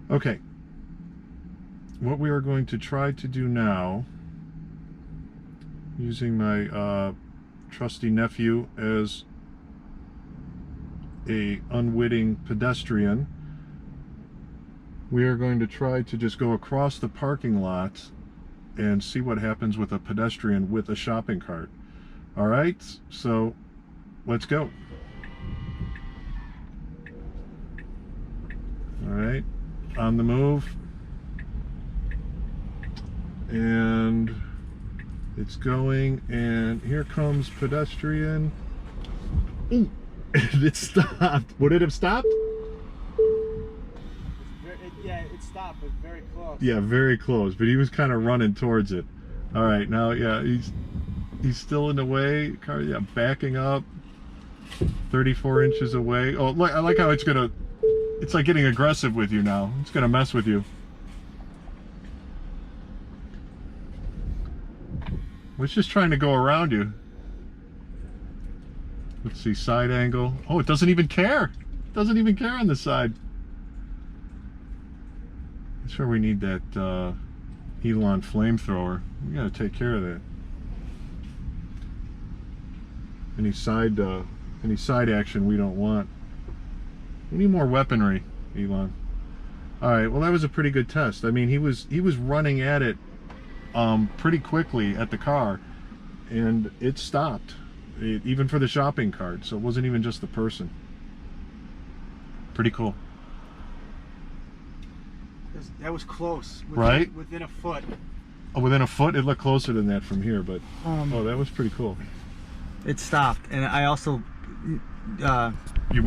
Okay. What we are going to try to do now, using my trusty nephew as a unwitting pedestrian, we are going to try to just go across the parking lot and see what happens with a pedestrian with a shopping cart. All right, so let's go. All right, on the move. And it's going, and here comes pedestrian. Ooh, and it stopped. Would it have stopped? Yeah, it stopped, but very close. Yeah, very close, but he was kind of running towards it. All right, now, yeah, he's still in the way. Car, yeah, backing up 34 inches away. Oh, look, I like how it's like getting aggressive with you now. It's gonna mess with you. It's just trying to go around you. Let's see, side angle. Oh, it doesn't even care. It doesn't even care on the side. I'm sure we need that Elon flamethrower. We gotta take care of that. Any side action we don't want. We need more weaponry, Elon. All right, well, that was a pretty good test. I mean, he was running at it pretty quickly at the car, and it stopped, even for the shopping cart, so it wasn't even just the person. Pretty cool. That was close. Right? Within a foot. Oh, within a foot? It looked closer than that from here, but oh, that was pretty cool. It stopped, and I also You